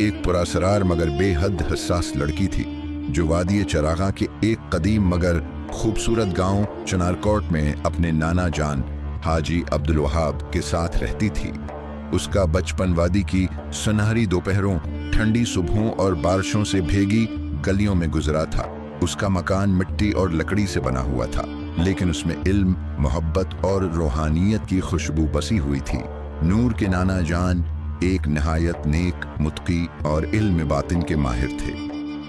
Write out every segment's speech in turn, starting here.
एक पुरअसरार मगर बेहद हसास लड़की थी जो वादी चरागा के एक कदीम मगर खूबसूरत गांव चनारकोट में अपने नाना जान हाजी अब्दुल वहाब के साथ रहती थी। उसका बचपन वादी की सुनहरी दोपहरों, ठंडी सुबहों और बारिशों से भीगी गलियों में गुजरा था। उसका मकान मिट्टी और लकड़ी से बना हुआ था, लेकिन उसमें इल्म, मोहब्बत और रूहानियत की खुशबू बसी हुई थी। नूर के नाना जान एक नहायत नेक, मुत्की और इल्म बातिन के माहिर थे।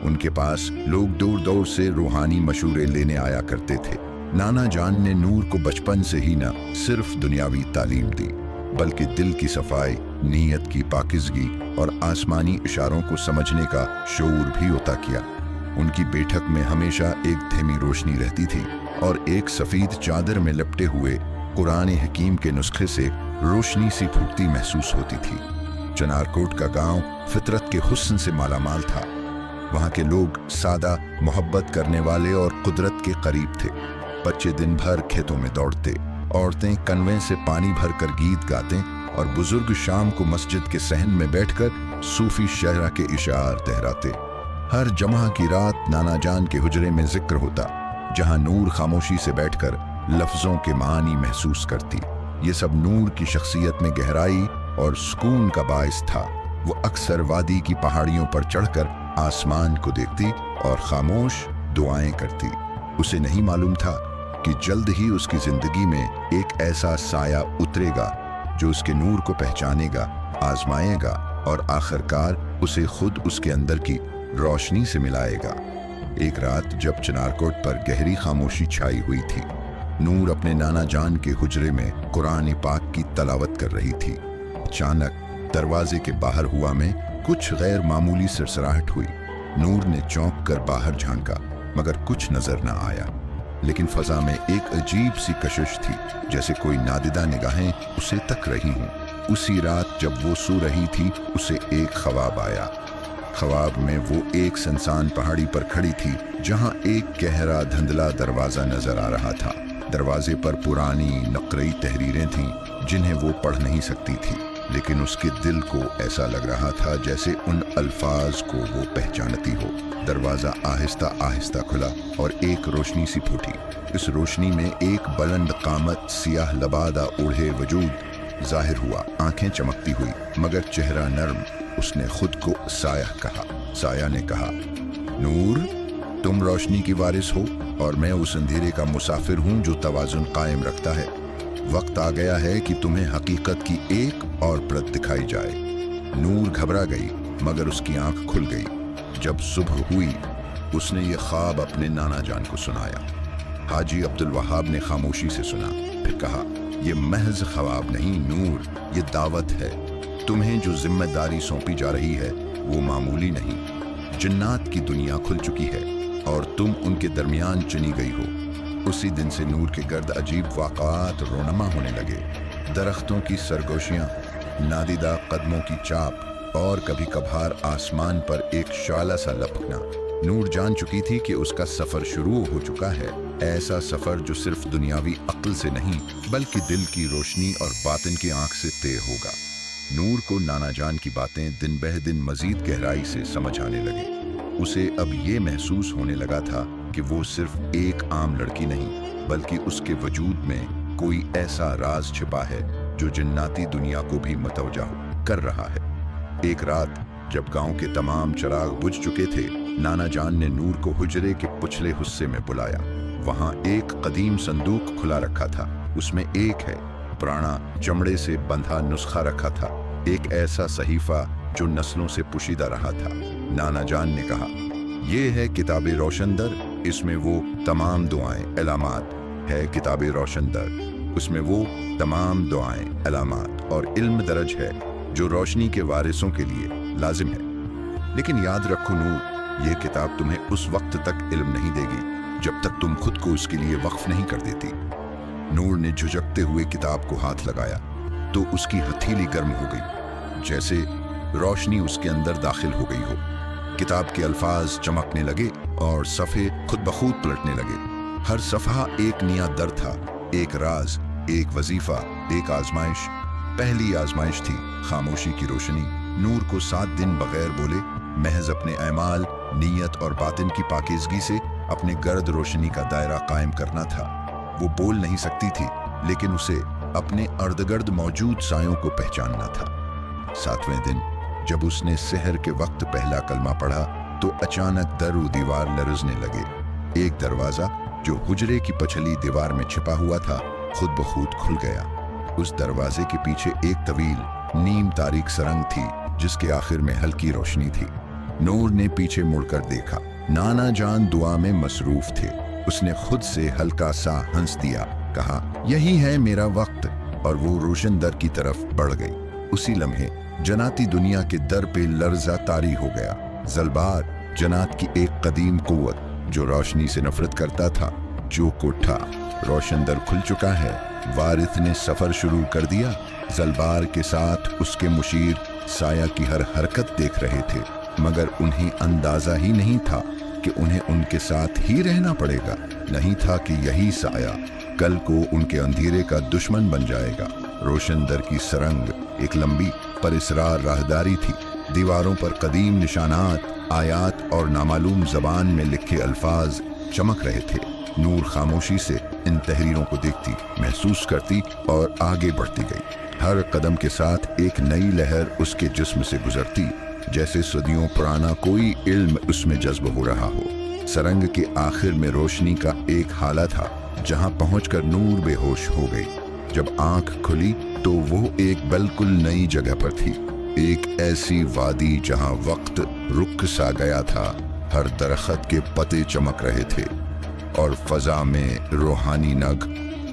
उनके पास लोग दूर दूर से रूहानी मशूरे लेने आया करते थे। नाना जान ने नूर को बचपन से ही न सिर्फ दुनियावी तालीम दी, बल्कि दिल की सफाई, नीयत की पाकिज़गी और आसमानी इशारों को समझने का शऊर भी अता किया। उनकी बैठक में हमेशा एक धीमी रोशनी रहती थी और एक सफ़ेद चादर में लपटे हुए कुरान हकीम के नुस्खे से रोशनी सी फूटती महसूस होती थी। चनारकोट का गांव फितरत के हुस्न से मालामाल था। वहाँ के लोग सादा, मोहब्बत करने वाले और कुदरत के करीब थे। बच्चे दिन भर खेतों में दौड़ते, औरतें कनवे से पानी भरकर गीत गाते और बुजुर्ग शाम को मस्जिद के सहन में बैठकर सूफी शहरा के इशार दोहराते। हर जमा की रात नाना जान के हुजरे में जिक्र होता, जहां नूर खामोशी से बैठकर लफ्जों के मानी महसूस करती। ये सब नूर की शख्सियत में गहराई और सुकून का बाइस था। वो अक्सर वादी की पहाड़ियों पर चढ़कर आसमान को देखती और खामोश दुआएं करती। उसे नहीं मालूम था कि जल्द ही उसकी जिंदगी में एक ऐसा साया उतरेगा जो उसके नूर को पहचानेगा, आजमाएगा और आखिरकार उसे खुद उसके अंदर की रोशनी से मिलाएगा। एक रात जब चनारकोट पर गहरी खामोशी छाई हुई थी, नूर अपने नाना जान के हुजरे में कुरान पाक की तलावत कर रही थी। अचानक दरवाजे के बाहर हुआ में कुछ गैर मामूली सरसराहट हुई। नूर ने चौंक कर बाहर झांका, मगर कुछ नजर न आया। लेकिन फजा में एक अजीब सी कशिश थी, जैसे कोई नादिदा निगाहें उसे तक रही हों। उसी रात जब वो सो रही थी, उसे एक ख्वाब आया। ख्वाब में वो एक सुनसान पहाड़ी पर खड़ी थी, जहां एक गहरा धुंधला दरवाजा नजर आ रहा था। दरवाजे पर पुरानी नकरई तहरीरें थीं, जिन्हें वो पढ़ नहीं सकती थी, लेकिन उसके दिल को ऐसा लग रहा था जैसे उन अल्फाज को वो पहचानती हो। दरवाजा आहिस्ता आहिस्ता खुला और एक रोशनी सी फूटी। इस रोशनी में एक बुलंद कामत, सियाह लबादा ओढ़े वजूद जाहिर हुआ। आंखें चमकती हुई मगर चेहरा नर्म। उसने खुद को साया कहा। साया ने कहा, नूर, तुम रोशनी की वारिस हो और मैं उस अंधेरे का मुसाफिर हूँ जो तवाजुन कायम रखता है। वक्त आ गया है कि तुम्हें हकीकत की एक और परत दिखाई जाए। नूर घबरा गई, मगर उसकी आंख खुल गई। जब सुबह हुई, उसने ये ख्वाब अपने नाना जान को सुनाया। हाजी अब्दुल वहाब ने खामोशी से सुना, फिर कहा, यह महज ख्वाब नहीं नूर, ये दावत है। तुम्हें जो जिम्मेदारी सौंपी जा रही है वो मामूली नहीं। जिन्नात की दुनिया खुल चुकी है और तुम उनके दरमियान चुनी गई हो। उसी दिन से नूर के गर्द अजीब वाक़ात रोनमा होने लगे। दरख्तों की सरगोशियाँ, नादिदा कदमों की चाप और कभी कभार आसमान पर एक शाला सा लपकना। नूर जान चुकी थी कि उसका सफर शुरू हो चुका है। ऐसा सफर जो सिर्फ दुनियावी अक्ल से नहीं बल्कि दिल की रोशनी और बातिन की आंख से तय होगा। नूर को नाना जान की बातें दिन बह दिन मजीद गहराई से समझ आने लगी। उसे अब ये महसूस होने लगा था कि वो सिर्फ एक आम लड़की नहीं बल्कि उसके वजूद में कोई ऐसा राज छिपा है जो जिन्नाती दुनिया को भी मतवजा कर रहा है। एक रात जब गांव के तमाम चिराग बुझ चुके थे, नाना जान ने नूर को हुजरे के पिछले हिस्से में बुलाया। वहां एक कदीम संदूक खुला रखा था। उसमें एक है पुराना चमड़े से बंधा नुस्खा रखा था, एक ऐसा सहीफा जो नस्लों से पुशीदा रहा था। नाना जान ने कहा, ये है किताब रोशनदर, इसमें वो तमाम दुआएं अलामात है। किताब रोशनदर, उसमें वो तमाम दुआएं अलामात और इल्म दरज है जो रोशनी के वारिसों के लिए लाजिम है। लेकिन याद रखो नूर, ये किताब तुम्हें उस वक्त तक इल्म नहीं देगी जब तक तुम खुद को उसके लिए वक्फ नहीं कर देती। नूर ने झुझकते हुए किताब को हाथ लगाया तो उसकी हथेली गर्म हो गई, जैसे रोशनी उसके अंदर दाखिल हो गई हो। किताब के अल्फाज चमकने लगे और सफ़े खुद बखुद पलटने लगे। हर सफ़हा एक नया दर था, एक राज, एक वजीफा, एक आजमाइश। पहली आजमाइश थी खामोशी की रोशनी। नूर को 7 दिन बगैर बोले महज अपने ऐमाल, नीयत और बातिन की पाकीज़गी से अपने गर्द रोशनी का दायरा कायम करना था। वो बोल नहीं सकती थी, लेकिन उसे अपने अर्दगर्द मौजूद सायों को पहचानना था। 7वें दिन जब उसने सहर के वक्त पहला कलमा पढ़ा तो अचानक दर व दीवार लरजने लगे। एक दरवाजा जो हुजरे की पछली दीवार में छिपा हुआ था खुद ब खुद खुल गया। उस दरवाजे के पीछे एक तवील नीम तारीक सरंग थी जिसके आखिर में हल्की रोशनी थी। नूर ने पीछे मुड़कर देखा। नाना जान दुआ में मसरूफ थे। उसने खुद से हल्का सा हंस दिया, कहा, यही है मेरा वक्त, और वो रोशन दर की तरफ बढ़ गई। उसी लम्हे जनाती दुनिया के दर पे लर्जा तारी हो गया। जलबार जनात की एक कदीम कुव्वत जो रोशनी से नफरत करता था, चौंक उठा। रोशन दर खुल चुका है। वारिस ने सफर शुरू कर दिया। जलबार के साथ उसके मुशीर साया की हर हरकत देख रहे थे, मगर उन्हें अंदाजा ही नहीं था कि उन्हें उनके साथ ही रहना पड़ेगा। नहीं था कि यही साया कल को उनके अंधेरे का दुश्मन बन जाएगा। रोशन दर की सरंग एक लंबी पर इसरार राहदारी थी। दीवारों पर कदीम निशानात, आयात और नामालूम जबान में लिखे अल्फाज चमक रहे थे। नूर खामोशी से इन तहरीरों को देखती, महसूस करती और आगे बढ़ती गई। हर कदम के साथ एक नई लहर उसके जिस्म से गुजरती, जैसे सदियों पुराना कोई इल्म उसमें जज्ब हो रहा हो। सरंग के आखिर में रोशनी का एक हाला था जहां पहुंचकर नूर बेहोश हो गई। जब आंख खुली तो वो एक बिल्कुल नई जगह पर थी। एक ऐसी वादी जहां वक्त रुक सा गया था। हर दरख्त के पत्ते चमक रहे थे और फजा में रूहानी नग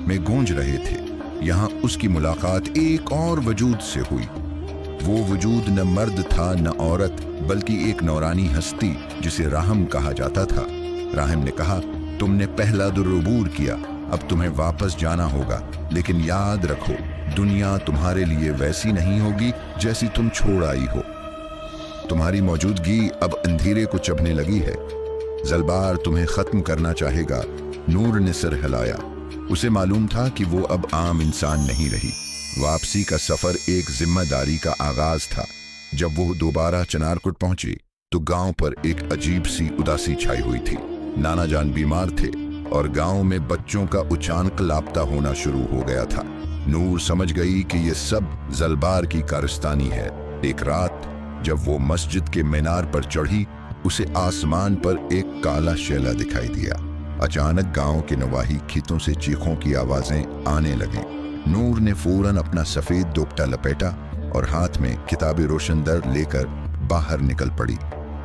में गूंज रहे थे। यहाँ उसकी मुलाकात एक और वजूद से हुई। वो वजूद न मर्द था न औरत, बल्कि एक नौरानी हस्ती जिसे राहम कहा जाता था। राहम ने कहा, तुमने पहला दुर्रूबूर किया, अब तुम्हें वापस जाना होगा, लेकिन याद रखो दुनिया तुम्हारे लिए वैसी नहीं होगी जैसी तुम छोड़ आई हो। तुम्हारी मौजूदगी अब अंधेरे को चबने लगी है। जलबार तुम्हें खत्म करना चाहेगा। नूर ने सिर हिलाया। उसे मालूम था कि वो अब आम इंसान नहीं रही। वापसी का सफर एक जिम्मेदारी का आगाज था। जब वो दोबारा चनारकुट पहुंची तो गांव पर एक अजीब सी उदासी छाई हुई थी। नाना जान बीमार थे और गांव में बच्चों का अचानक लापता होना शुरू हो गया था। नूर समझ गई कि ये सब जलबार की कारस्तानी है। एक रात जब वो मस्जिद के मीनार पर चढ़ी, उसे आसमान पर एक काला शैला दिखाई दिया। अचानक गांव के नवाही खेतों से चीखों की आवाजें आने लगीं। नूर ने फौरन अपना सफेद दोपट्टा लपेटा और हाथ में किताबे रोशनदर लेकर बाहर निकल पड़ी।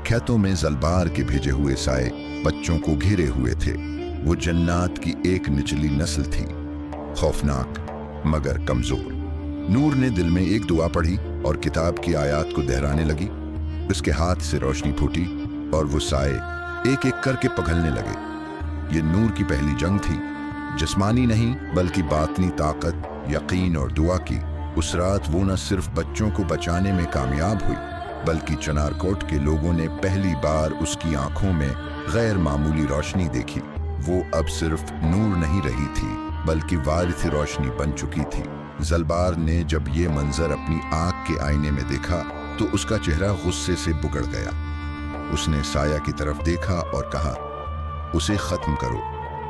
खेतों में जलबार के भेजे हुए साए बच्चों को घेरे हुए थे। वो जन्नात की एक निचली नस्ल थी, खौफनाक मगर कमजोर। नूर ने दिल में एक दुआ पढ़ी और किताब की आयत को दोहराने लगी। उसके हाथ से रोशनी फूटी और वो साए एक एक करके पिघलने लगे। ये नूर की पहली जंग थी, जिस्मानी नहीं बल्कि बातनी ताकत, यकीन और दुआ की। उस रात वो न सिर्फ बच्चों को बचाने में कामयाब हुई, बल्कि चनारकोट के लोगों ने पहली बार उसकी आंखों में गैर मामूली रोशनी देखी। वो अब सिर्फ नूर नहीं रही थी, बल्कि वारिस रोशनी बन चुकी थी। जलबार ने जब ये मंजर अपनी आंख के आईने में देखा तो उसका चेहरा गुस्से से बुगड़ गया। उसने साया की तरफ देखा और कहा, उसे खत्म करो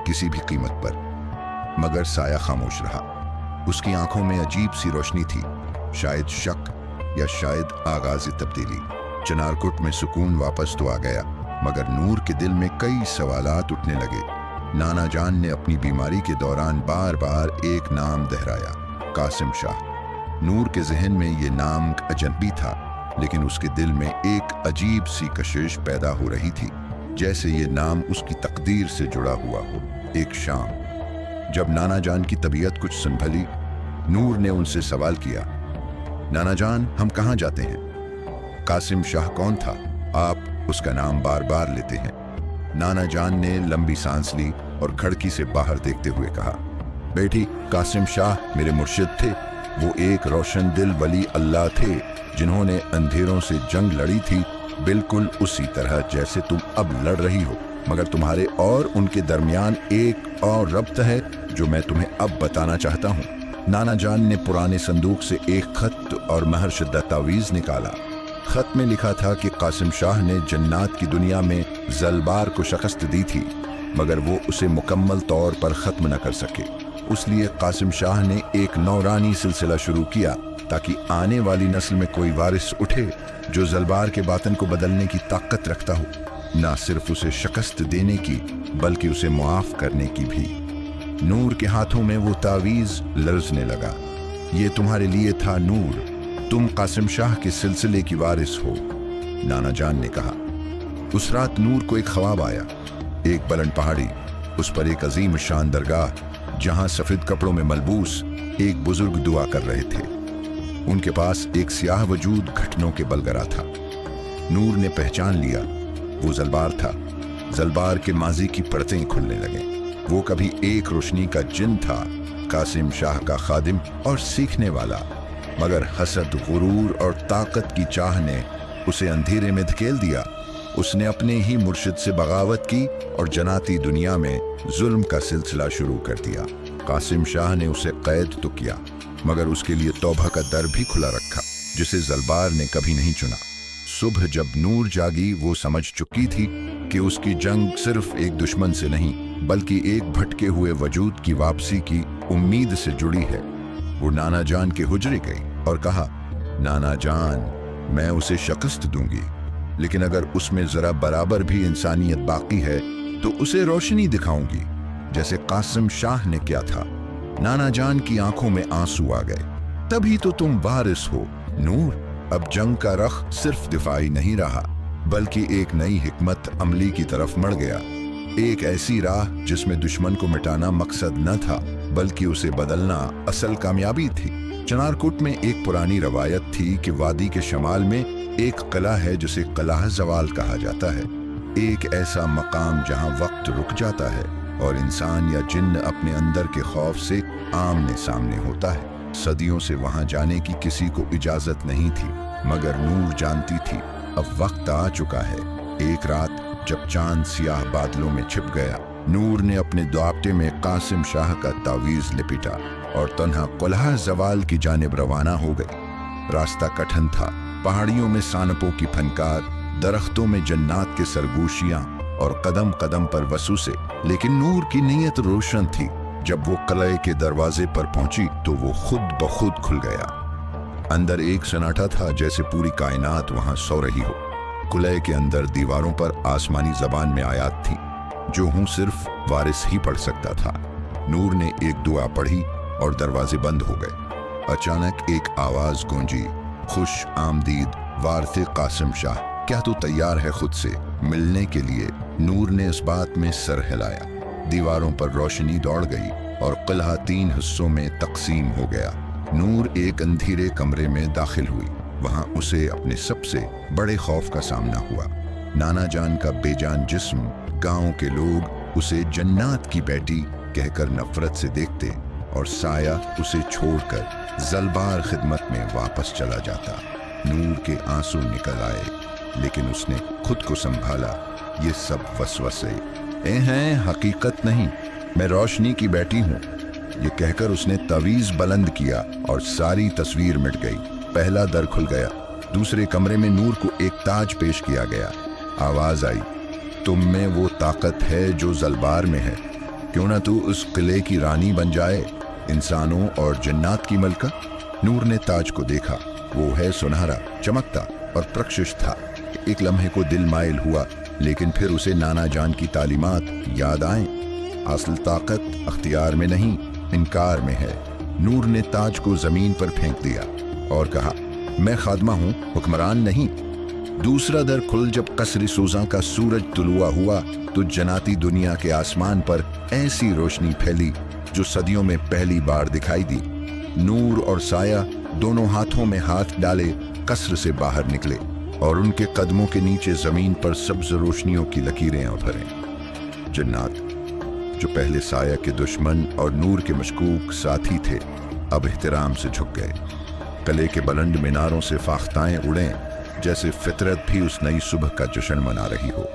किसी भी कीमत पर। मगर साया खामोश रहा। उसकी आंखों में अजीब सी रोशनी थी, शायद शक या शायद आगाज़ तब्दीली। चनारकुट में सुकून वापस तो आ गया, मगर नूर के दिल में कई सवालात उठने लगे। नाना जान ने अपनी बीमारी के दौरान बार बार एक नाम दोहराया, कासिम शाह। नूर के जहन में ये नाम अजनबी था, लेकिन उसके दिल में एक अजीब सी कशिश पैदा हो रही थी, जैसे ये नाम उसकी तकदीर से जुड़ा हुआ हो। एक शाम जब नाना जान की तबीयत कुछ संभली, नूर ने उनसे सवाल किया, नाना जान हम कहाँ जाते हैं? कासिम शाह कौन था? आप उसका नाम बार बार लेते हैं। नाना जान ने लंबी सांस ली और खिड़की से बाहर देखते हुए कहा, बेटी, कासिम शाह मेरे मुर्शिद थे। वो एक रोशन दिल वली अल्लाह थे जिन्होंने अंधेरों से जंग लड़ी थी, बिल्कुल उसी तरह जैसे तुम अब लड़ रही हो। मगर तुम्हारे और उनके दरमियान एक और रब्त है जो मैं तुम्हें अब बताना चाहता हूँ। नाना जान ने पुराने संदूक से एक खत और महर शुद्दा तावीज़ निकाला। खत में लिखा था कि कासिम शाह ने जन्नात की दुनिया में जलबार को शिकस्त दी थी, मगर वो उसे मुकम्मल तौर पर ख़त्म न कर सके। उसलिए कासिम शाह ने एक नौरानी सिलसिला शुरू किया ताकि आने वाली नस्ल में कोई वारिस उठे जो जलबार के बातन को बदलने की ताकत रखता हो, ना सिर्फ उसे शिकस्त देने की बल्कि उसे मुआफ करने की भी। नूर के हाथों में वो तावीज़ लर्जने लगा। ये तुम्हारे लिए था नूर, तुम कासिम शाह के सिलसिले की वारिस हो, नाना जान ने कहा। उस रात नूर को एक ख्वाब आया। एक बुलंद पहाड़ी, उस पर एक अजीम शान दरगाह जहां सफेद कपड़ों में मलबूस एक बुजुर्ग दुआ कर रहे थे। उनके पास एक स्याह वजूद घटनों के बलगरा था। नूर ने पहचान लिया, वो जलबार था। जलबार के माजी की परतें खुलने लगे। वो कभी एक रोशनी का जिन था, कासिम शाह का खादिम और सीखने वाला, मगर हसद, गुरूर और ताकत की चाह ने उसे अंधेरे में धकेल दिया। उसने अपने ही मुर्शिद से बगावत की और जन्नाती दुनिया में जुल्म का सिलसिला शुरू कर दिया। कासिम शाह ने उसे कैद तो किया, मगर उसके लिए तौबा का दर भी खुला रखा, जिसे जलबार ने कभी नहीं चुना। सुबह जब नूर जागी, वो समझ चुकी थी कि उसकी जंग सिर्फ एक दुश्मन से नहीं, बल्कि एक भटके हुए वजूद की वापसी की उम्मीद से जुड़ी है। वो नाना जान के हुजरे गई और कहा, नाना जान, मैं उसे शिकस्त दूंगी, लेकिन अगर उसमें जरा बराबर भी इंसानियत बाकी है तो उसे रोशनी दिखाऊंगी, जैसे कासिम शाह ने किया था। नाना जान की आंखों में आंसू आ गए। तभी तो तुम वारिस हो नूर। अब जंग का रख सिर्फ दिफाई नहीं रहा, बल्कि एक नई हिकमत अमली की तरफ मड़ गया। एक ऐसी राह जिसमें दुश्मन को मिटाना मकसद न था, बल्कि उसे बदलना असल कामयाबी थी। चनारकोट में एक पुरानी रवायत थी कि वादी के शमाल में एक किला है जिसे किला जवाल कहा जाता है। एक ऐसा मकाम जहां वक्त रुक जाता है और इंसान या जिन्न अपने अंदर के खौफ से आमने सामने होता है। सदियों से वहां जाने की किसी को इजाजत नहीं थी, मगर नूर जानती थी अब वक्त आ चुका है। एक रात जब चांद सियाह बादलों में छिप गया, नूर ने अपने दुआबटे में कासिम शाह का तावीज लिपिटा और तन्हा किला जवाल की जानिब रवाना हो गई। रास्ता कठिन था, पहाड़ियों में सानपों की फनकार, दरख्तों में जन्नात के सरगोशियां और कदम कदम पर वसूसे, लेकिन नूर की नीयत रोशन थी। जब वो किले के दरवाजे पर पहुंची तो वो खुद ब खुद खुल गया। अंदर एक सन्नाटा था, जैसे पूरी कायनात वहां सो रही हो। किले के अंदर दीवारों पर आसमानी जबान में आयात थी, जो हूं सिर्फ वारिस ही पढ़ सकता था। नूर ने एक दुआ पढ़ी और दरवाजे बंद हो गए। अचानक एक आवाज गूंजी, खुश आमदीद वारिस कासिम शाह, क्या तू तैयार है खुद से मिलने के लिए? नूर ने इस बात में सर हिलाया। दीवारों पर रोशनी दौड़ गई और किला 3 हिस्सों में तकसीम हो गया। नूर एक अंधेरे कमरे में दाखिल हुई। वहां उसे अपने सबसे बड़े खौफ का सामना हुआ। नाना जान का बेजान जिस्म, गांव के लोग उसे जन्नात की बेटी कहकर नफरत से देखते और साया उसे छोड़कर जलबार खिदमत में वापस चला जाता। नूर के आंसू निकल आए, लेकिन उसने खुद को संभाला। ये सब वसवसे हैं, हकीकत नहीं। मैं रोशनी की बेटी हूँ, ये कहकर उसने तवीज बुलंद किया और सारी तस्वीर मिट गई। पहला दर खुल गया। दूसरे कमरे में नूर को एक ताज पेश किया गया। आवाज आई, तुम में वो ताकत है जो जलबार में है, क्यों ना तू उस किले की रानी बन जाए, इंसानों और जन्नात की मलका। नूर ने ताज को देखा। वो है सुनहरा, चमकता और प्रकाशिश था। एक लम्हे को दिल माइल हुआ, लेकिन फिर उसे नाना जान की तालीमात याद आए। असल ताकत अख्तियार में नहीं, इनकार में है। नूर ने ताज को जमीन पर फेंक दिया और कहा, मैं खादमा हूँ, हुक्मरान नहीं। दूसरा दर खुल जब कसर सोजा का सूरज तुलुआ हुआ तो जन्नाती दुनिया के आसमान पर ऐसी रोशनी फैली जो सदियों में पहली बार दिखाई दी। नूर और साया दोनों हाथों में हाथ डाले कसर से बाहर निकले और उनके कदमों के नीचे जमीन पर सब्ज रोशनियों की लकीरें उभरें। जन्नात, जो पहले साया के दुश्मन और नूर के मशकूक साथी थे, अब एहतराम से झुक गए। किले के बुलंद मीनारों से फाख्ताएं उड़ें, जैसे फितरत भी उस नई सुबह का जश्न मना रही हो।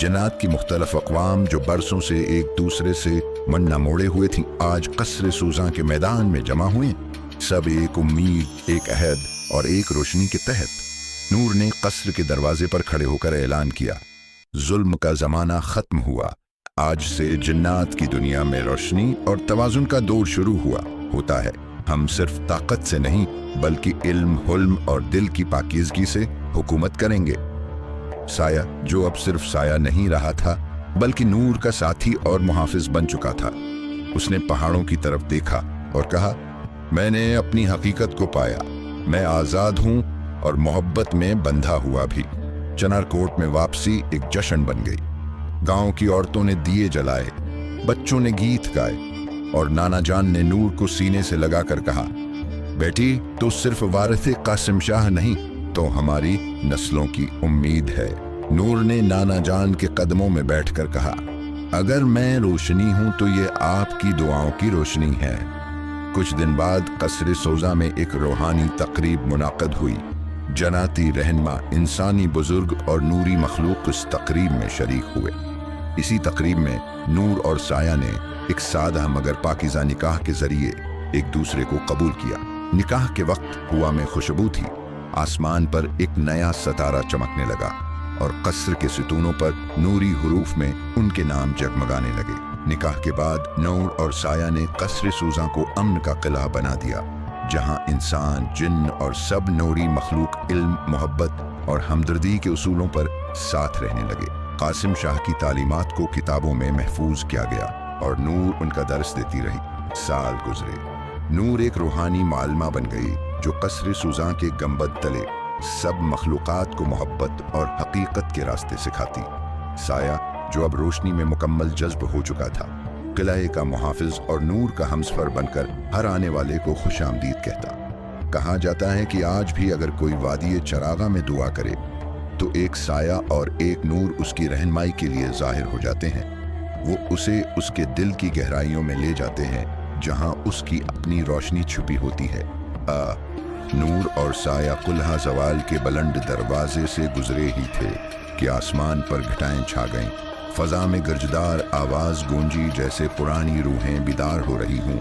जन्नात की मुख्तलिफ अक़वाम जो बरसों से एक दूसरे से मन्ना मोड़े हुए थीं, आज कसर सूजा के मैदान में जमा हुए। सब एक उम्मीद, एक अहद और एक रोशनी के तहत। नूर ने कस्र के दरवाजे पर खड़े होकर ऐलान किया, जुल्म का जमाना खत्म हुआ। आज से जिन्नात की दुनिया में रोशनी और तवाजुन का दौर शुरू होता है। हम सिर्फ ताकत से नहीं बल्कि इल्म, हुल्म और दिल की पाकीज़गी से हुकूमत करेंगे। साया, जो अब सिर्फ साया नहीं रहा था बल्कि नूर का साथी और मुहाफिज बन चुका था, उसने पहाड़ों की तरफ देखा और कहा, मैंने अपनी हकीकत को पाया। मैं आज़ाद हूँ और मोहब्बत में बंधा हुआ भी। चनारकोट में वापसी एक जश्न बन गई। गांव की औरतों ने दिए जलाए, बच्चों ने गीत गाए और नाना जान ने नूर को सीने से लगाकर कहा, बेटी, तो सिर्फ वारिसे कासिम शाह नहीं तो हमारी नस्लों की उम्मीद है। नूर ने नाना जान के कदमों में बैठकर कहा, अगर मैं रोशनी हूं तो ये आपकी दुआओं की रोशनी है। कुछ दिन बाद कसरे सोजा में एक रूहानी तकरीब मुनाक़द हुई। जनाती रहनमा, इंसानी बुजुर्ग और नूरी मखलूक इस तकरीब में शरीक हुए। इसी तकरीब में नूर और साया ने एक सादा मगर पाकीज़ा निकाह के जरिए एक दूसरे को कबूल किया। निकाह के वक्त हवा में खुशबू थी, आसमान पर एक नया सितारा चमकने लगा और कसर के सितूनों पर नूरी हुरूफ में उनके नाम जगमगाने लगे। निकाह के बाद नूर और साया ने कसर सूजा को अमन का किला बना दिया, जहां इंसान, जिन्न और सब नूरी मखलूक इल्म, मोहब्बत और हमदर्दी के उसूलों पर साथ रहने लगे। कासिम शाह की तालीमात को किताबों में महफूज किया गया और नूर उनका दर्स देती रही। साल गुजरे, नूर एक रूहानी मालमा बन गई जो कसर सूजा के गंबद तले सब मखलूकात को मोहब्बत और हकीकत के रास्ते सिखाती। साया, जो अब रोशनी में मुकम्मल जज्ब हो चुका था, किले का मुहाफिज और नूर का हमसफर बनकर हर आने वाले को खुशामदीद कहता। कहा जाता है कि आज भी अगर कोई वादी चरागा में दुआ करे तो एक साया और एक नूर उसकी रहनुमाई के लिए जाहिर हो जाते हैं। वो उसे उसके दिल की गहराइयों में ले जाते हैं जहां उसकी अपनी रोशनी छुपी होती है। नूर और साया कुल्हा जवाल के बुलंद दरवाजे से गुजरे ही थे कि आसमान पर घटाएं छा गईं। फजा में गर्जदार आवाज गूंजी जैसे पुरानी रूहें बिदार हो रही हों।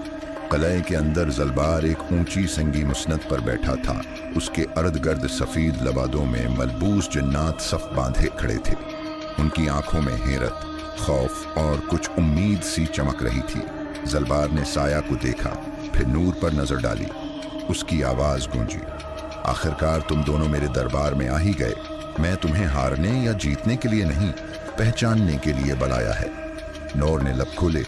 किले के अंदर जलबार एक ऊंची संगी मुसनद पर बैठा था। उसके अर्द गर्द सफेद लबादों में मलबूस जन्नात सफ बांधे खड़े थे। उनकी आंखों में हैरत, खौफ और कुछ उम्मीद सी चमक रही थी। जलबार ने साया को देखा, फिर नूर पर नजर डाली। उसकी आवाज गूंजी, आखिरकार तुम दोनों मेरे दरबार में आ ही गए। मैं तुम्हें हारने या जीतने के लिए नहीं, पहचानने के लिए बुलाया है। नूर ने लब खोले।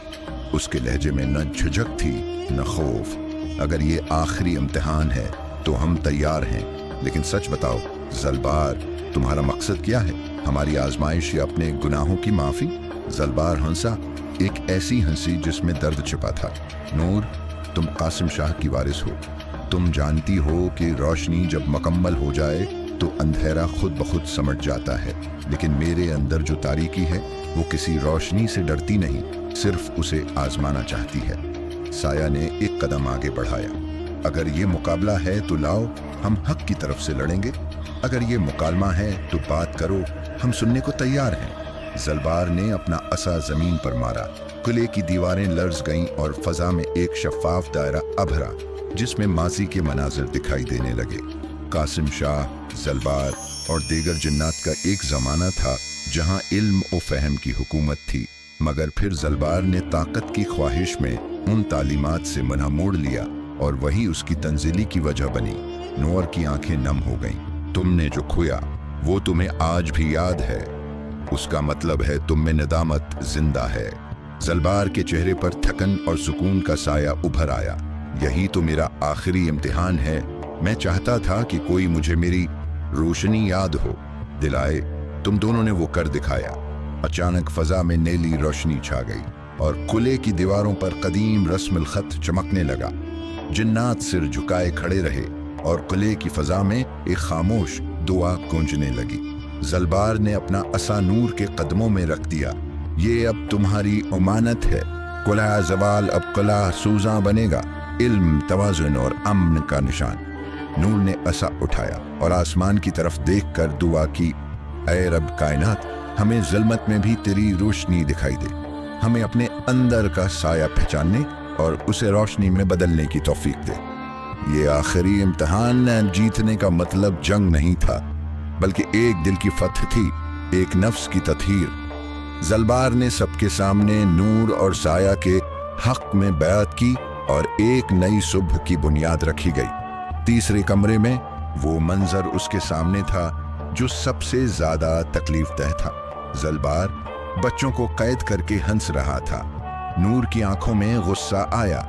उसके लहजे में न झिझक थी न खौफ। अगर ये आखिरी इम्तिहान है तो हम तैयार हैं, लेकिन सच बताओ जलबार, तुम्हारा मकसद क्या है? हमारी आजमाइश या अपने गुनाहों की माफी? जलबार हंसा, एक ऐसी हंसी जिसमें दर्द छिपा था। नूर, तुम कासिम शाह की वारिस हो। तुम जानती हो कि रोशनी जब मुकम्मल हो जाए तो अंधेरा खुद ब खुद समट जाता है, लेकिन मेरे अंदर जो तारीकी है वो किसी रोशनी से डरती नहीं, सिर्फ उसे आजमाना चाहती है। साया ने एक कदम आगे बढ़ाया। अगर ये मुकाबला है तो लाओ, हम हक की तरफ से लड़ेंगे। अगर ये मुकालमा है तो बात करो, हम सुनने को तैयार हैं। जलबार ने अपना असा जमीन पर मारा। किले की दीवारें लर्ज गईं और फजा में एक शफाफ दायरा अभरा जिसमें माजी के मनाजिर दिखाई देने लगे। कासिम शाह, जलबार और दीगर जिन्नात का एक जमाना था जहां इल्म और फहम की हुकूमत थी, मगर फिर जलबार ने ताकत की ख्वाहिश में उन तालीमात से मना मोड़ लिया और वही उसकी तंजीली की वजह बनी। नूर की आंखें नम हो गईं। तुमने जो खोया वो तुम्हें आज भी याद है, उसका मतलब है तुम में नदामत जिंदा है। जलबार के चेहरे पर थकन और सुकून का साया उभर आया। यही तो मेरा आखिरी इम्तिहान है। मैं चाहता था कि कोई मुझे मेरी रोशनी याद हो दिलाए। तुम दोनों ने वो कर दिखाया। अचानक फजा में नीली रोशनी छा गई और किले की दीवारों पर कदीम रस्म खत चमकने लगा। जिन्नात सिर झुकाए खड़े रहे और किले की फजा में एक खामोश दुआ गूंजने लगी। जलबार ने अपना असा नूर के कदमों में रख दिया। ये अब तुम्हारी उमानत है। कुल्हा जवाल अब किला सूजा बनेगा, इल्म, तवाजुन और अमन का निशान। नूर ने असा उठाया और आसमान की तरफ देखकर दुआ की, ऐ रब कायनात, हमें ज़ुल्मत में भी तेरी रोशनी दिखाई दे। हमें अपने अंदर का साया पहचानने और उसे रोशनी में बदलने की तौफीक दे। ये आखिरी इम्तिहान जीतने का मतलब जंग नहीं था, बल्कि एक दिल की फतह थी, एक नफ्स की तत्हीर। जलबार ने सबके सामने नूर और साया के हक में बैत की और एक नई सुबह की बुनियाद रखी गई। तीसरे कमरे में वो मंजर उसके सामने था जो सबसे ज्यादा तकलीफदेह था। जलबार बच्चों को कैद करके हंस रहा था। नूर की आंखों में गुस्सा आया।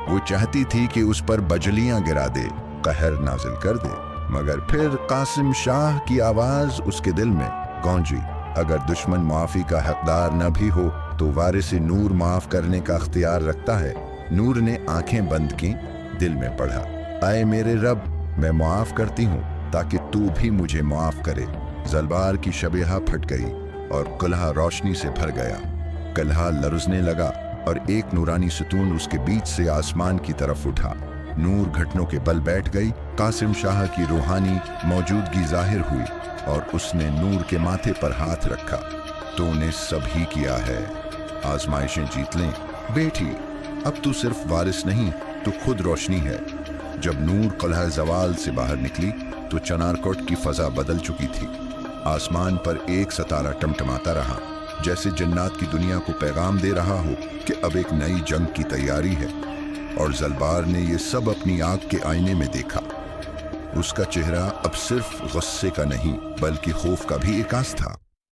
वो चाहती थी कि उस पर बजलियां गिरा दे, कहर नाजिल कर दे, मगर फिर कासिम शाह की आवाज उसके दिल में गूंजी, अगर दुश्मन माफी का हकदार न भी हो तो वारिस नूर माफ करने का अख्तियार रखता है। नूर ने आंखें बंद की, दिल में पढ़ा, आए मेरे रब, मैं मुआफ करती हूँ ताकि तू भी मुझे मुआफ करे। जलबार की शबीहा फट गई और कलहा रोशनी से भर गया। कलहा लरजने लगा और एक नूरानी सतून उसके बीच से आसमान की तरफ उठा। नूर घटनों के बल बैठ गई। कासिम शाह की रूहानी मौजूदगी जाहिर हुई और उसने नूर के माथे पर हाथ रखा। तूने सभी किया है, आजमाइशें जीत लें बेटी, अब तू सिर्फ वारिस नहीं, तू खुद रोशनी है। जब नूर कलह जवाल से बाहर निकली तो चनारकोट की फजा बदल चुकी थी। आसमान पर एक सितारा टमटमाता रहा, जैसे जन्नात की दुनिया को पैगाम दे रहा हो कि अब एक नई जंग की तैयारी है। और जलबार ने ये सब अपनी आंख के आईने में देखा। उसका चेहरा अब सिर्फ गुस्से का नहीं बल्कि खौफ का भी एकास था।